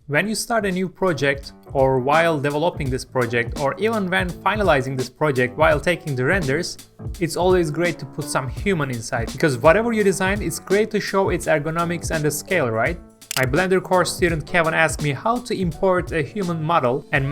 When you start a new project, or while developing this project, or even when finalizing this project while taking the renders, it's always great to put some human inside, because whatever you design, it's great to show its ergonomics and the scale, right? My Blender course student Kevin asked me how to import a human model and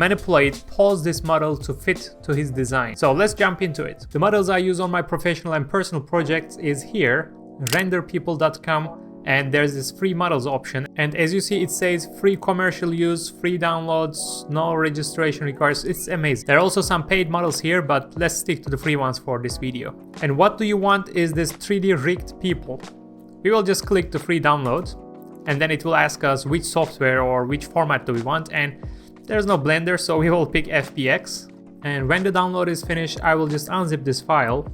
pose this model to fit to his design. So let's jump into it. The models I use on my professional and personal projects is here, renderpeople.com. And there's this free models option, and as you see it says free commercial use, free downloads, no registration required. It's amazing. There are also some paid models here, but let's stick to the free ones for this video. And what do you want is this 3D rigged people. We will just click the free download, and then it will ask us which software or which format do we want, and there's no Blender, so we will pick FBX. And when the download is finished, I will just unzip this file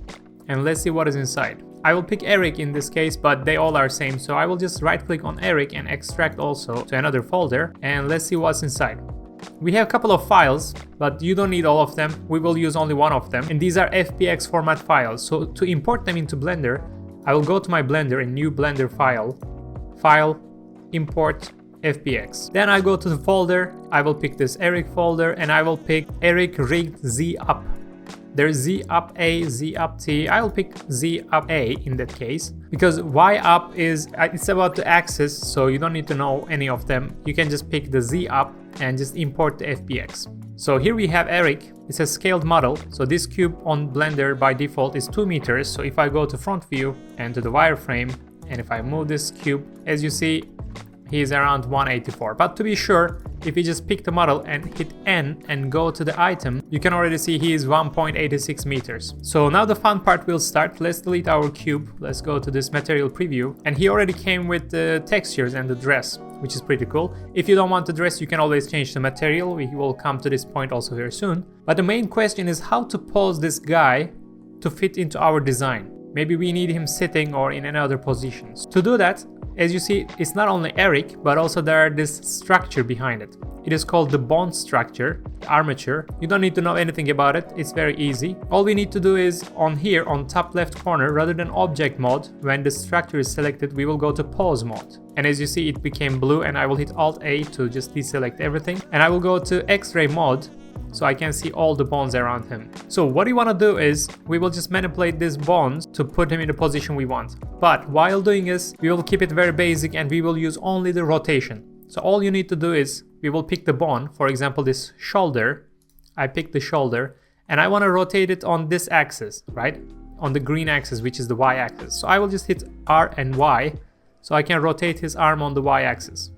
and let's see what is inside. I will pick Eric in this case, but they all are same, so I will just right click on Eric and extract also to another folder, and let's see what's inside. We have a couple of files, but you don't need all of them. We will use only one of them, and these are FBX format files. So to import them into Blender, I will go to my Blender and new Blender file, import FBX. Then I go to the folder, I will pick this Eric folder, and I will pick Eric rigged Z up. There's Z up A, Z up T. I will pick Z up A in that case, because Y up it's about the axis, so you don't need to know any of them. You can just pick the Z up and just import the FBX. So here we have Eric. It's a scaled model. So this cube on Blender by default is 2 meters. So if I go to front view and to the wireframe, and if I move this cube, as you see, he's around 184. But to be sure, if you just pick the model and hit N and go to the item, you can already see he is 1.86 meters. So now the fun part will start. Let's delete our cube. Let's go to this material preview. And he already came with the textures and the dress, which is pretty cool. If you don't want the dress, you can always change the material. We will come to this point also very soon. But the main question is how to pose this guy to fit into our design. Maybe we need him sitting or in another positions. To do that, as you see, it's not only Eric, but also there is this structure behind it. It is called the bond structure, the armature. You don't need to know anything about it, it's very easy. All we need to do is on here, on top left corner, rather than object mode, when the structure is selected, we will go to pose mode. And as you see, it became blue, and I will hit Alt A to just deselect everything. And I will go to X-ray mode, so I can see all the bonds around him. So what you want to do is, we will just manipulate these bonds to put him in the position we want. But while doing this, we will keep it very basic and we will use only the rotation. So all you need to do is, we will pick the bond, for example this shoulder. I pick the shoulder and I want to rotate it on this axis, right? On the green axis, which is the Y axis. So I will just hit R and Y, so I can rotate his arm on the Y axis.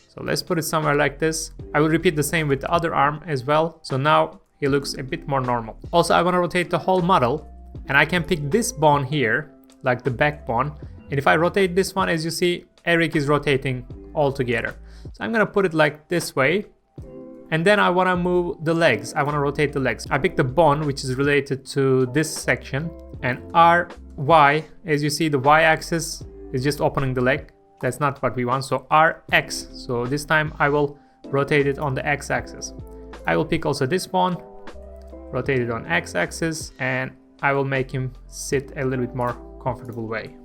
So let's put it somewhere like this. I will repeat the same with the other arm as well. So now he looks a bit more normal. Also, I want to rotate the whole model, and I can pick this bone here, like the back bone. And if I rotate this one, as you see, Eric is rotating all together. So I'm going to put it like this way. And then I want to move the legs. I want to rotate the legs. I pick the bone, which is related to this section. And R, Y, as you see, the Y axis is just opening the leg. That's not what we want, so RX. So this time I will rotate it on the X axis. I will pick also this one, rotate it on X axis, and I will make him sit a little bit more comfortable way.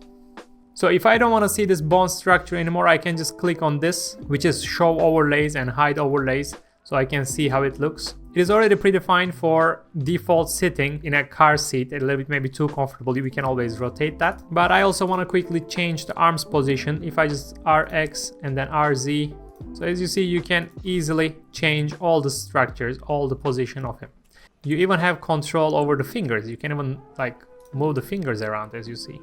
So if I don't want to see this bone structure anymore, I can just click on this, which is show overlays and hide overlays, so I can see how it looks. It is already predefined for default sitting in a car seat, a little bit maybe too comfortable. We can always rotate that. But I also want to quickly change the arms position. If I just RX and then RZ. So as you see, you can easily change all the structures, all the position of him. You even have control over the fingers. You can even like move the fingers around, as you see.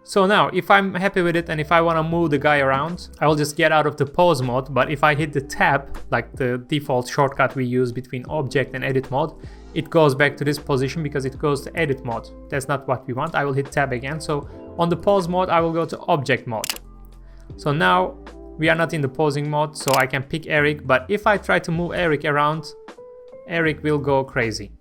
So now, if I'm happy with it and if I want to move the guy around, I will just get out of the pose mode. But if I hit the tab, like the default shortcut we use between object and edit mode, it goes back to this position because it goes to edit mode. That's not what we want. I will hit tab again. So on the pose mode, I will go to object mode. So now we are not in the posing mode, so I can pick Eric. But if I try to move Eric around, Eric will go crazy.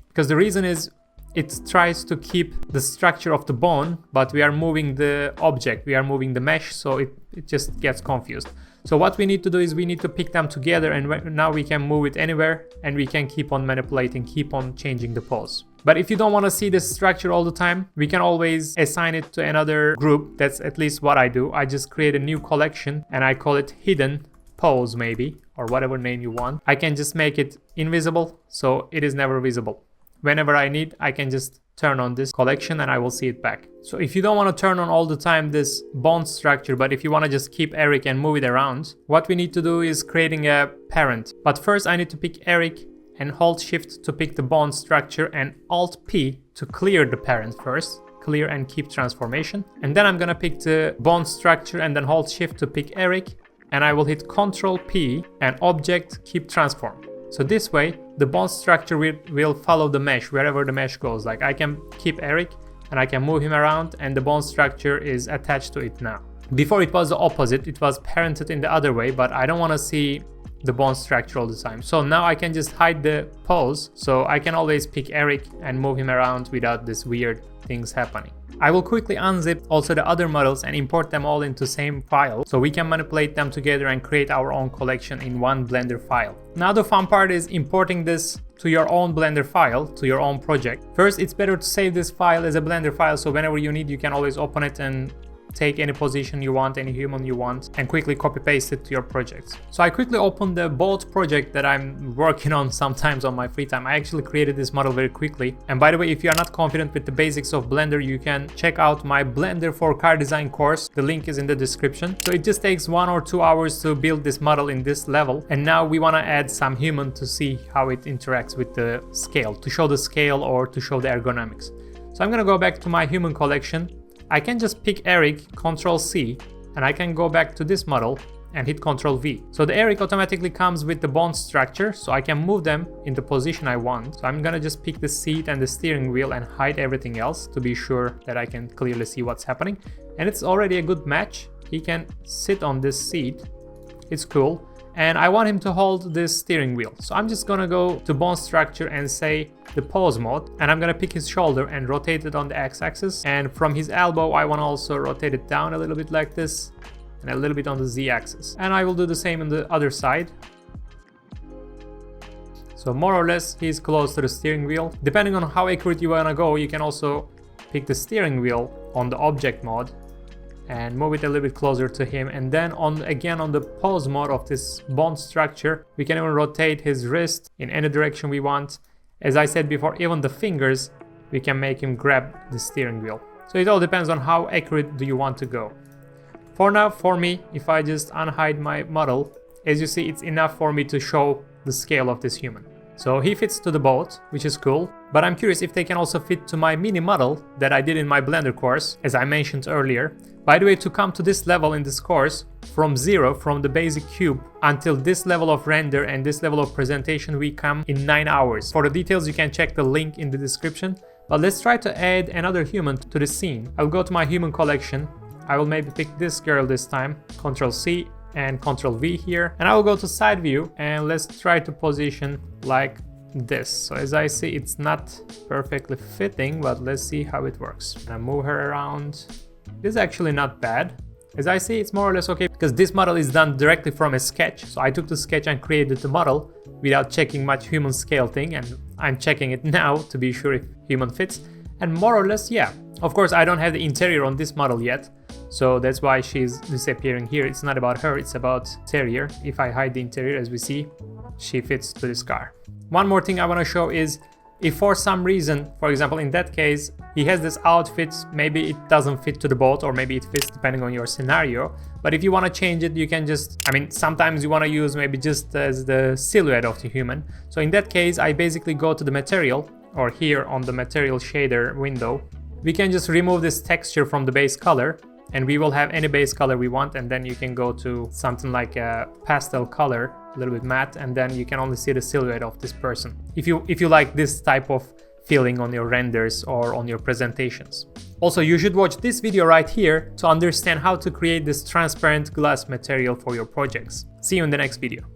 Because the reason is, it tries to keep the structure of the bone, but we are moving the object, we are moving the mesh, so it just gets confused. So what we need to do is we need to pick them together, and now we can move it anywhere and we can keep on manipulating, keep on changing the pose. But if you don't want to see this structure all the time, we can always assign it to another group. That's at least what I do. I just create a new collection and I call it hidden pose maybe, or whatever name you want, I can just make it invisible so it is never visible. Whenever I need, I can just turn on this collection and I will see it back. So if you don't want to turn on all the time this bond structure, but if you want to just keep Eric and move it around, what we need to do is creating a parent. But first I need to pick Eric and hold shift to pick the bond structure and alt P to clear the parent first. Clear and keep transformation. And then I'm gonna pick the bond structure and then hold shift to pick Eric, and I will hit Ctrl P and object keep transform. So this way the bond structure will follow the mesh wherever the mesh goes. Like I can keep Eric and I can move him around and the bond structure is attached to it now. Before it was the opposite, it was parented in the other way, but I don't want to see the bond structure all the time. So now I can just hide the pose, so I can always pick Eric and move him around without this weird things happening. I will quickly unzip also the other models and import them all into same file so we can manipulate them together and create our own collection in one Blender file. Now the fun part is importing this to your own Blender file, to your own project. First, it's better to save this file as a Blender file so whenever you need you can always open it and take any position you want, any human you want, and quickly copy paste it to your project. So I quickly opened the boat project that I'm working on sometimes on my free time. I actually created this model very quickly. And by the way, if you are not confident with the basics of Blender, you can check out my Blender for car design course. The link is in the description. So it just takes 1 or 2 hours to build this model in this level. And now we want to add some human to see how it interacts with the scale, to show the scale or to show the ergonomics. So I'm going to go back to my human collection. I can just pick Eric, Ctrl C, and I can go back to this model and hit Ctrl V. So the Eric automatically comes with the bond structure, so I can move them in the position I want. So I'm gonna just pick the seat and the steering wheel and hide everything else to be sure that I can clearly see what's happening. And it's already a good match. He can sit on this seat. It's cool. And I want him to hold this steering wheel. So I'm just gonna go to bond structure and say the pose mode, and I'm gonna pick his shoulder and rotate it on the x-axis, and from his elbow I want to also rotate it down a little bit like this and a little bit on the z-axis, and I will do the same on the other side. So more or less he's close to the steering wheel. Depending on how accurate you want to go, you can also pick the steering wheel on the object mode and move it a little bit closer to him, and then again on the pose mode of this bond structure we can even rotate his wrist in any direction we want. As I said before, even the fingers we can make him grab the steering wheel. So it all depends on how accurate do you want to go. For now, for me, if I just unhide my model, as you see it's enough for me to show the scale of this human. So he fits to the boat, which is cool, but I'm curious if they can also fit to my mini model that I did in my Blender course, as I mentioned earlier. By the way, to come to this level in this course, from zero, from the basic cube, until this level of render and this level of presentation, we come in 9 hours. For the details, you can check the link in the description. But let's try to add another human to the scene. I'll go to my human collection. I will maybe pick this girl this time, Ctrl C and Ctrl V here. And I will go to side view and let's try to position like this. So as I see, it's not perfectly fitting, but let's see how it works. And I move her around. This is actually not bad. As I see, it's more or less okay because this model is done directly from a sketch. So I took the sketch and created the model without checking much human scale thing, and I'm checking it now to be sure if human fits. And more or less, yeah. Of course, I don't have the interior on this model yet, so that's why she's disappearing here. It's not about her, it's about interior. If I hide the interior, as we see, she fits to this car. One more thing I want to show is if for some reason, for example, in that case, he has this outfit, maybe it doesn't fit to the boat or maybe it fits depending on your scenario. But if you want to change it, you can just, sometimes you want to use maybe just as the silhouette of the human. So in that case, I basically go to the material, or here on the material shader window. We can just remove this texture from the base color and we will have any base color we want, and then you can go to something like a pastel color, a little bit matte, and then you can only see the silhouette of this person. If you like this type of feeling on your renders or on your presentations. Also, you should watch this video right here to understand how to create this transparent glass material for your projects. See you in the next video.